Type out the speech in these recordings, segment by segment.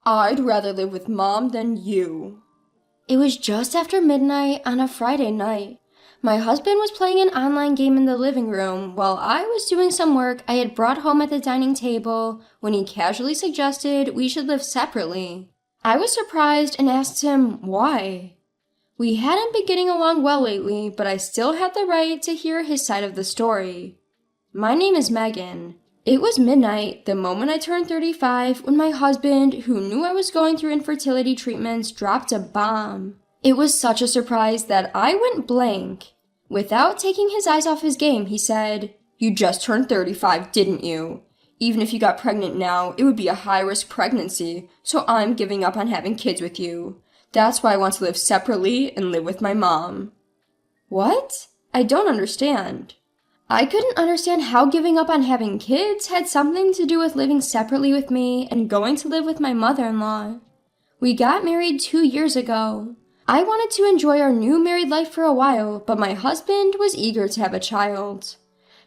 I'd rather live with Mom than you. It was just after midnight on a Friday night. My husband was playing an online game in the living room while I was doing some work I had brought home at the dining table when he casually suggested we should live separately. I was surprised and asked him why. We hadn't been getting along well lately, but I still had the right to hear his side of the story. My name is Megan. It was midnight, the moment I turned 35, when my husband, who knew I was going through infertility treatments, dropped a bomb. It was such a surprise that I went blank. Without taking his eyes off his game, he said, "You just turned 35, didn't you? Even if you got pregnant now, it would be a high-risk pregnancy, so I'm giving up on having kids with you. That's why I want to live separately and live with my mom." What? I don't understand. I couldn't understand how giving up on having kids had something to do with living separately with me and going to live with my mother-in-law. We got married 2 years ago. I wanted to enjoy our new married life for a while, but my husband was eager to have a child.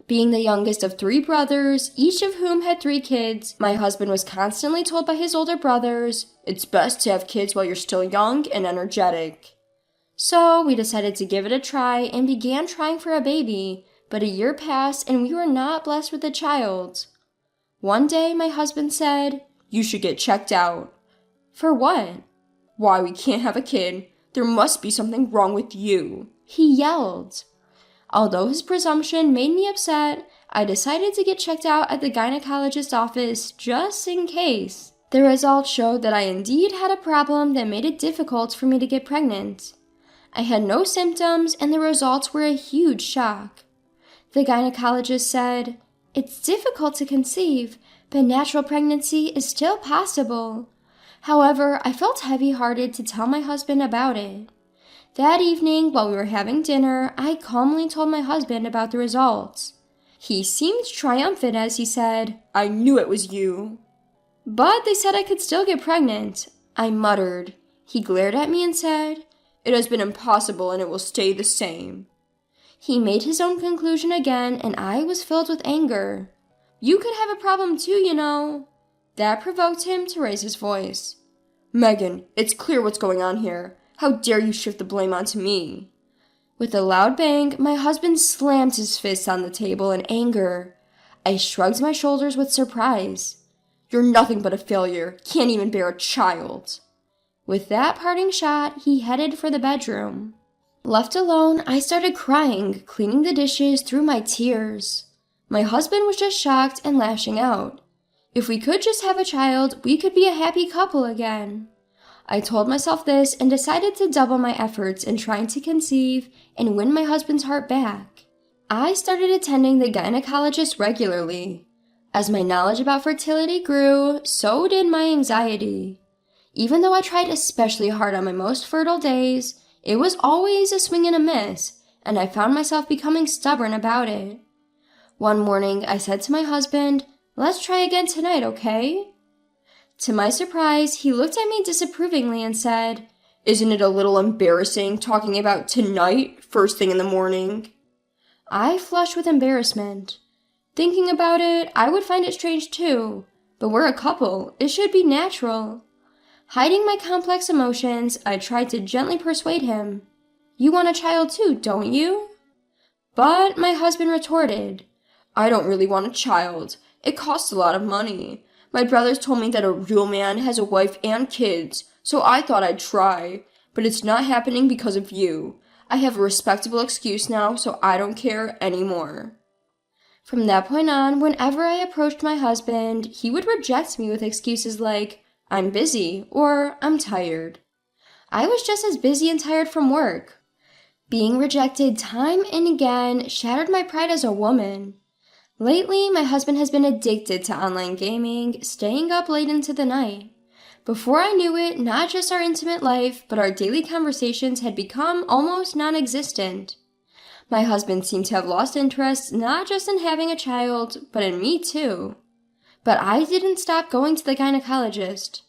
Being the youngest of 3 brothers, each of whom had 3 kids, my husband was constantly told by his older brothers, "It's best to have kids while you're still young and energetic." So we decided to give it a try and began trying for a baby, but a year passed and we were not blessed with a child. One day my husband said, "You should get checked out." For what? "Why, we can't have a kid. There must be something wrong with you," he yelled. Although his presumption made me upset, I decided to get checked out at the gynecologist's office just in case. The results showed that I indeed had a problem that made it difficult for me to get pregnant. I had no symptoms and the results were a huge shock. The gynecologist said, "It's difficult to conceive, but natural pregnancy is still possible." However, I felt heavy-hearted to tell my husband about it. That evening, while we were having dinner, I calmly told my husband about the results. He seemed triumphant as he said, "I knew it was you." "But they said I could still get pregnant," I muttered. He glared at me and said, "It has been impossible and it will stay the same." He made his own conclusion again and I was filled with anger. "You could have a problem too, you know." That provoked him to raise his voice. "Megan, it's clear what's going on here. How dare you shift the blame onto me?" With a loud bang, my husband slammed his fist on the table in anger. I shrugged my shoulders with surprise. "You're nothing but a failure. Can't even bear a child." With that parting shot, he headed for the bedroom. Left alone, I started crying, cleaning the dishes through my tears. My husband was just shocked and lashing out. If we could just have a child, we could be a happy couple again. I told myself this and decided to double my efforts in trying to conceive and win my husband's heart back. I started attending the gynecologist regularly. As my knowledge about fertility grew, so did my anxiety. Even though I tried especially hard on my most fertile days, it was always a swing and a miss, and I found myself becoming stubborn about it. One morning, I said to my husband, "Let's try again tonight, okay?" To my surprise, he looked at me disapprovingly and said, "Isn't it a little embarrassing talking about tonight first thing in the morning?" I flushed with embarrassment. Thinking about it, I would find it strange too, but we're a couple. It should be natural. Hiding my complex emotions, I tried to gently persuade him. "You want a child too, don't you?" But my husband retorted, "I don't really want a child. It costs a lot of money. My brothers told me that a real man has a wife and kids, so I thought I'd try. But it's not happening because of you. I have a respectable excuse now, so I don't care anymore." From that point on, whenever I approached my husband, he would reject me with excuses like, "I'm busy," or "I'm tired." I was just as busy and tired from work. Being rejected time and again shattered my pride as a woman. Lately, my husband has been addicted to online gaming, staying up late into the night. Before I knew it, not just our intimate life, but our daily conversations had become almost non-existent. My husband seemed to have lost interest not just in having a child, but in me too. But I didn't stop going to the gynecologist.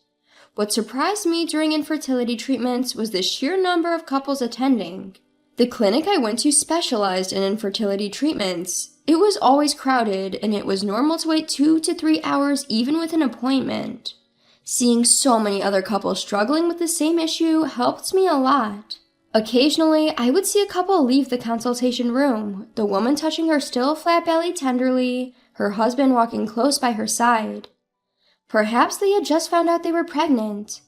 What surprised me during infertility treatments was the sheer number of couples attending. The clinic I went to specialized in infertility treatments. It was always crowded, and it was normal to wait 2 to 3 hours even with an appointment. Seeing so many other couples struggling with the same issue helped me a lot. Occasionally, I would see a couple leave the consultation room, the woman touching her still flat belly tenderly, her husband walking close by her side. Perhaps they had just found out they were pregnant.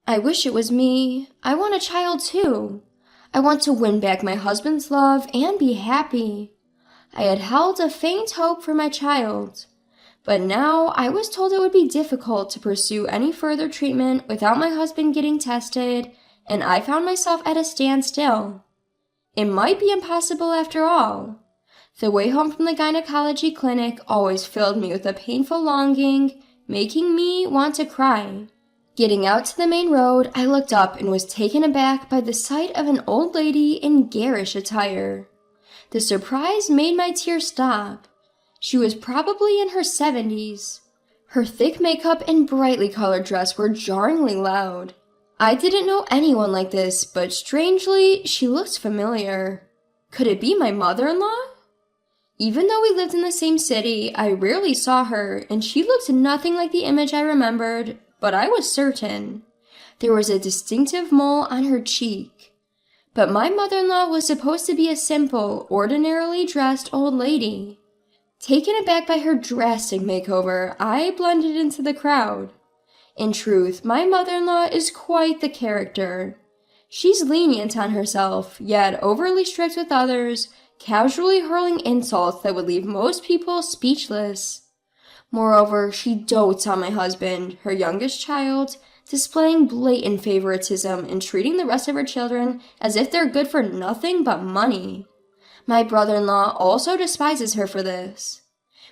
I wish it was me. I want a child too. I want to win back my husband's love and be happy. I had held a faint hope for my child, but now I was told it would be difficult to pursue any further treatment without my husband getting tested, and I found myself at a standstill. It might be impossible after all. The way home from the gynecology clinic always filled me with a painful longing, making me want to cry. Getting out to the main road, I looked up and was taken aback by the sight of an old lady in garish attire. The surprise made my tears stop. She was probably in her 70s. Her thick makeup and brightly colored dress were jarringly loud. I didn't know anyone like this, but strangely, she looked familiar. Could it be my mother-in-law? Even though we lived in the same city, I rarely saw her, and she looked nothing like the image I remembered, but I was certain. There was a distinctive mole on her cheek. But my mother-in-law was supposed to be a simple, ordinarily dressed old lady. Taken aback by her drastic makeover, I blended into the crowd. In truth, my mother-in-law is quite the character. She's lenient on herself, yet overly strict with others, casually hurling insults that would leave most people speechless. Moreover, she dotes on my husband, her youngest child, displaying blatant favoritism and treating the rest of her children as if they're good for nothing but money. My brother-in-law also despises her for this.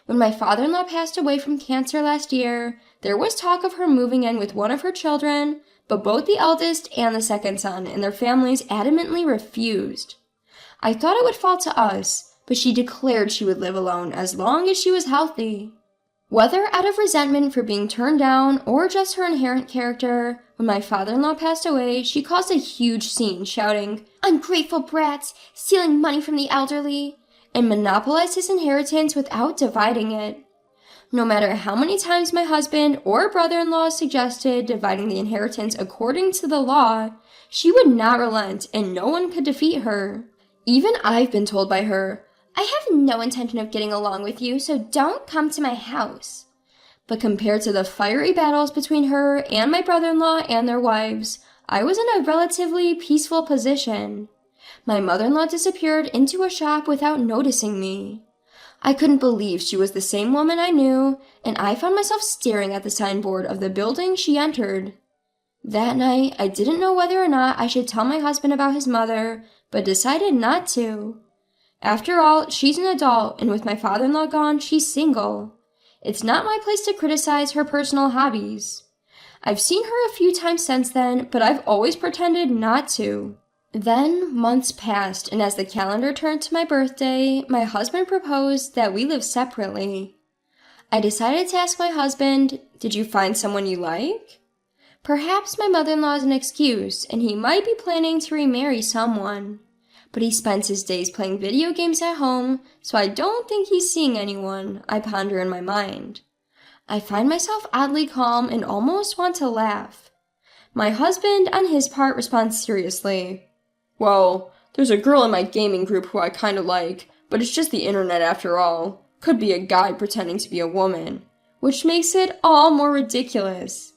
When my father-in-law passed away from cancer last year, there was talk of her moving in with one of her children, but both the eldest and the second son and their families adamantly refused. I thought it would fall to us, but she declared she would live alone as long as she was healthy. Whether out of resentment for being turned down or just her inherent character, when my father-in-law passed away, she caused a huge scene, shouting, "Ungrateful brats, stealing money from the elderly," and monopolized his inheritance without dividing it. No matter how many times my husband or brother-in-law suggested dividing the inheritance according to the law, she would not relent and no one could defeat her. Even I've been told by her, "I have no intention of getting along with you, so don't come to my house." But compared to the fiery battles between her and my brother-in-law and their wives, I was in a relatively peaceful position. My mother-in-law disappeared into a shop without noticing me. I couldn't believe she was the same woman I knew, and I found myself staring at the signboard of the building she entered. That night, I didn't know whether or not I should tell my husband about his mother, but decided not to. After all, she's an adult, and with my father-in-law gone, she's single. It's not my place to criticize her personal hobbies. I've seen her a few times since then, but I've always pretended not to. Then months passed, and as the calendar turned to my birthday, my husband proposed that we live separately. I decided to ask my husband, "Did you find someone you like?" Perhaps my mother-in-law is an excuse, and he might be planning to remarry someone. But he spends his days playing video games at home, so I don't think he's seeing anyone, I ponder in my mind. I find myself oddly calm and almost want to laugh. My husband, on his part, responds seriously. "Well, there's a girl in my gaming group who I kinda like, but it's just the internet after all. Could be a guy pretending to be a woman," which makes it all more ridiculous.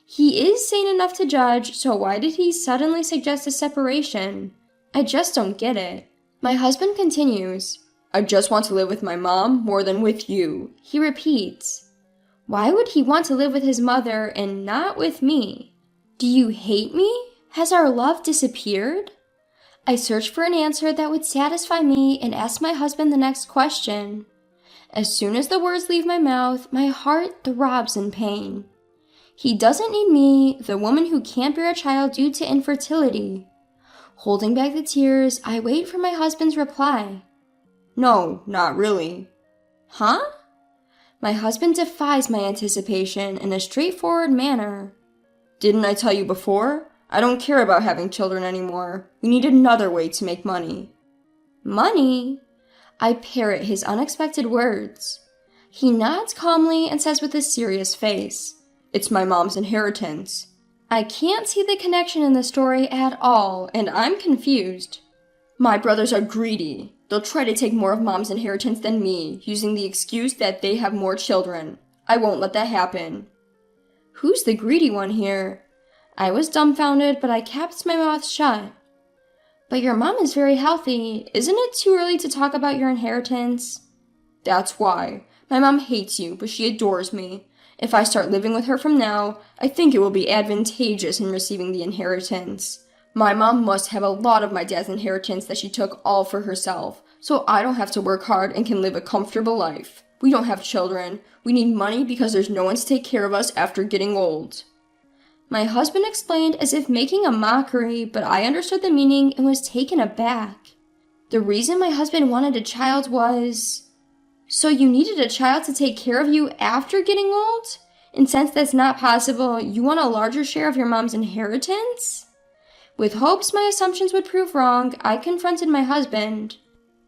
He is sane enough to judge, so why did he suddenly suggest a separation? I just don't get it. My husband continues, "I just want to live with my mom more than with you," he repeats. Why would he want to live with his mother and not with me? Do you hate me? Has our love disappeared? I search for an answer that would satisfy me and ask my husband the next question. As soon as the words leave my mouth, my heart throbs in pain. He doesn't need me, the woman who can't bear a child due to infertility. Holding back the tears, I wait for my husband's reply. "No, not really." Huh? My husband defies my anticipation in a straightforward manner. "Didn't I tell you before? I don't care about having children anymore. We need another way to make money." Money? I parrot his unexpected words. He nods calmly and says with a serious face, It's my mom's inheritance. I can't see the connection in the story at all, and I'm confused. My brothers are greedy. They'll try to take more of mom's inheritance than me, using the excuse that they have more children. I won't let that happen. Who's the greedy one here? I was dumbfounded, but I kept my mouth shut. But your mom is very healthy. Isn't it too early to talk about your inheritance? That's why. My mom hates you, but she adores me. If I start living with her from now, I think it will be advantageous in receiving the inheritance. My mom must have a lot of my dad's inheritance that she took all for herself, so I don't have to work hard and can live a comfortable life. We don't have children. We need money because there's no one to take care of us after getting old. My husband explained as if making a mockery, but I understood the meaning and was taken aback. The reason my husband wanted a child was... So you needed a child to take care of you after getting old? And since that's not possible, you want a larger share of your mom's inheritance? With hopes my assumptions would prove wrong, I confronted my husband.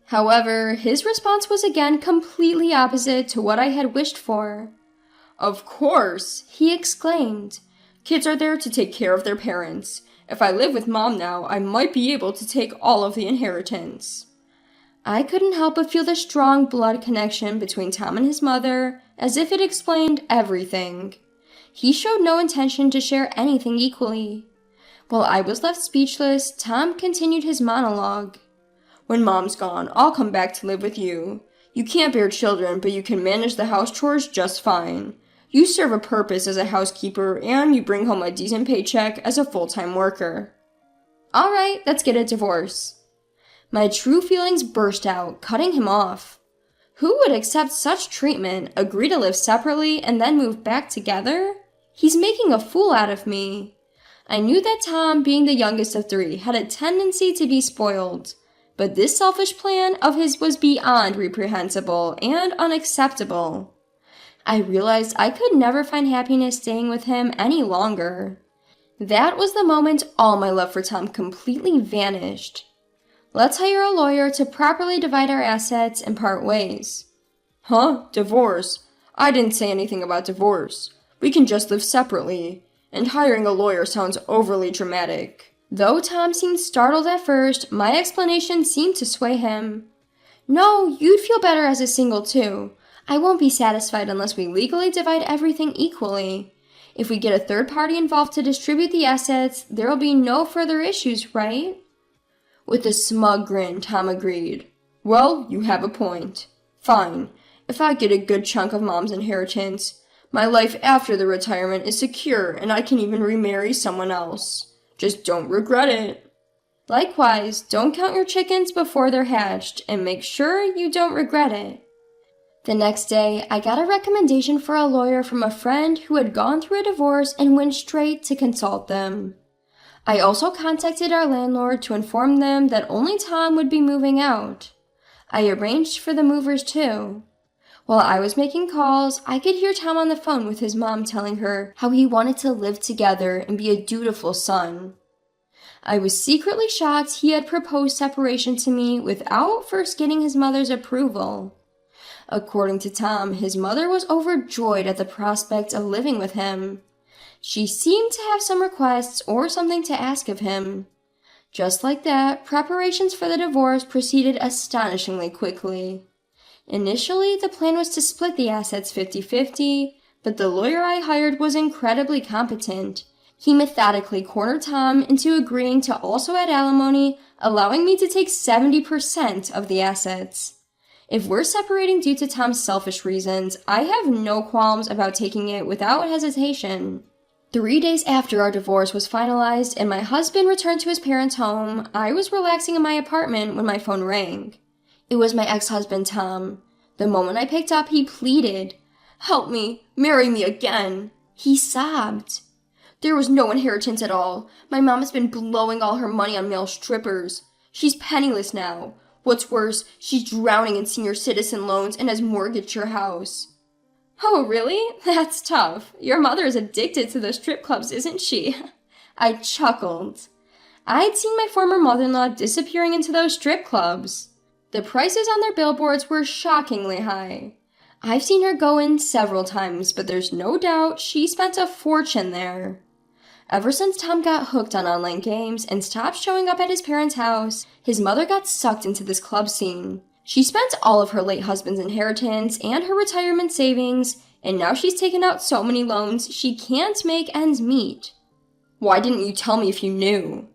However, his response was again completely opposite to what I had wished for. Of course, he exclaimed. Kids are there to take care of their parents. If I live with mom now, I might be able to take all of the inheritance. I couldn't help but feel the strong blood connection between Tom and his mother, as if it explained everything. He showed no intention to share anything equally. While I was left speechless, Tom continued his monologue. When mom's gone, I'll come back to live with you. You can't bear children, but you can manage the house chores just fine. You serve a purpose as a housekeeper, and you bring home a decent paycheck as a full-time worker. All right, let's get a divorce. My true feelings burst out, cutting him off. Who would accept such treatment, agree to live separately, and then move back together? He's making a fool out of me. I knew that Tom, being the youngest of three, had a tendency to be spoiled, but this selfish plan of his was beyond reprehensible and unacceptable. I realized I could never find happiness staying with him any longer. That was the moment all my love for Tom completely vanished. Let's hire a lawyer to properly divide our assets and part ways. Huh? Divorce? I didn't say anything about divorce. We can just live separately. And hiring a lawyer sounds overly dramatic. Though Tom seemed startled at first, my explanation seemed to sway him. No, you'd feel better as a single too. I won't be satisfied unless we legally divide everything equally. If we get a third party involved to distribute the assets, there will be no further issues, right? With a smug grin, Tom agreed. Well, you have a point. Fine. If I get a good chunk of mom's inheritance, my life after the retirement is secure and I can even remarry someone else. Just don't regret it. Likewise, don't count your chickens before they're hatched and make sure you don't regret it. The next day, I got a recommendation for a lawyer from a friend who had gone through a divorce and went straight to consult them. I also contacted our landlord to inform them that only Tom would be moving out. I arranged for the movers too. While I was making calls, I could hear Tom on the phone with his mom telling her how he wanted to live together and be a dutiful son. I was secretly shocked he had proposed separation to me without first getting his mother's approval. According to Tom, his mother was overjoyed at the prospect of living with him. She seemed to have some requests or something to ask of him. Just like that, preparations for the divorce proceeded astonishingly quickly. Initially, the plan was to split the assets 50-50, but the lawyer I hired was incredibly competent. He methodically cornered Tom into agreeing to also add alimony, allowing me to take 70% of the assets. If we're separating due to Tom's selfish reasons, I have no qualms about taking it without hesitation. 3 days after our divorce was finalized and my husband returned to his parents' home, I was relaxing in my apartment when my phone rang. It was my ex-husband, Tom. The moment I picked up, he pleaded, "Help me, marry me again." He sobbed. "There was no inheritance at all. My mom has been blowing all her money on male strippers. She's penniless now. What's worse, she's drowning in senior citizen loans and has mortgaged her house." "Oh, really? That's tough. Your mother is addicted to those strip clubs, isn't she?" I chuckled. I'd seen my former mother-in-law disappearing into those strip clubs. The prices on their billboards were shockingly high. I've seen her go in several times, but there's no doubt she spent a fortune there. Ever since Tom got hooked on online games and stopped showing up at his parents' house, his mother got sucked into this club scene. She spent all of her late husband's inheritance and her retirement savings, and now she's taken out so many loans she can't make ends meet. Why didn't you tell me if you knew?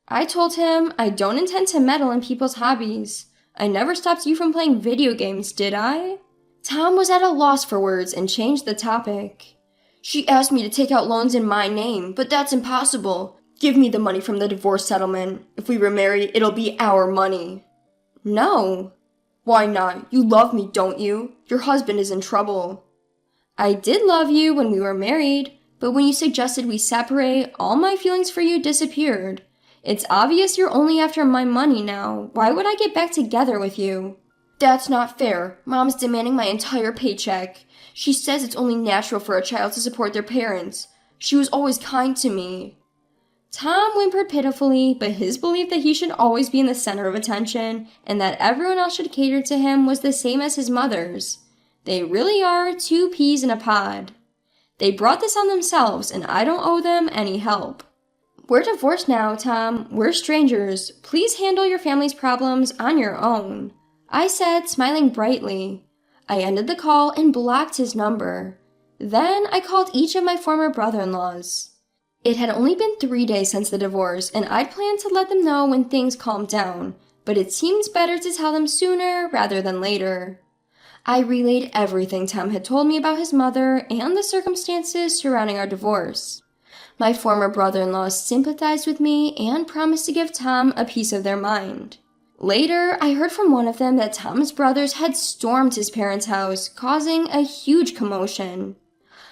I told him I don't intend to meddle in people's hobbies. I never stopped you from playing video games, did I? Tom was at a loss for words and changed the topic. She asked me to take out loans in my name, but that's impossible. Give me the money from the divorce settlement. If we remarry, it'll be our money. No. Why not? You love me, don't you? Your husband is in trouble. I did love you when we were married, but when you suggested we separate, all my feelings for you disappeared. It's obvious you're only after my money now. Why would I get back together with you? That's not fair. Mom's demanding my entire paycheck. She says it's only natural for a child to support their parents. She was always kind to me. Tom whimpered pitifully, but his belief that he should always be in the center of attention and that everyone else should cater to him was the same as his mother's. They really are two peas in a pod. They brought this on themselves, and I don't owe them any help. We're divorced now, Tom. We're strangers. Please handle your family's problems on your own, I said, smiling brightly. I ended the call and blocked his number. Then I called each of my former brother-in-laws. It had only been 3 days since the divorce, and I'd planned to let them know when things calmed down, but it seems better to tell them sooner rather than later. I relayed everything Tom had told me about his mother and the circumstances surrounding our divorce. My former brother-in-laws sympathized with me and promised to give Tom a piece of their mind. Later, I heard from one of them that Tom's brothers had stormed his parents' house, causing a huge commotion.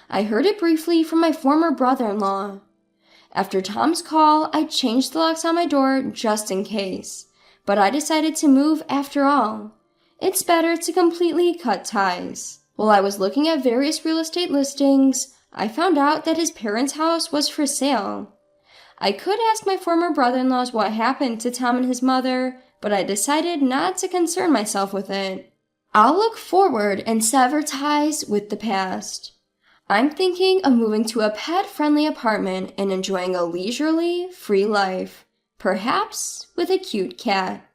I heard it briefly from my former brother-in-law. After Tom's call, I changed the locks on my door just in case, but I decided to move after all. It's better to completely cut ties. While I was looking at various real estate listings, I found out that his parents' house was for sale. I could ask my former brother-in-laws what happened to Tom and his mother, but I decided not to concern myself with it. I'll look forward and sever ties with the past. I'm thinking of moving to a pet-friendly apartment and enjoying a leisurely, free life, perhaps with a cute cat.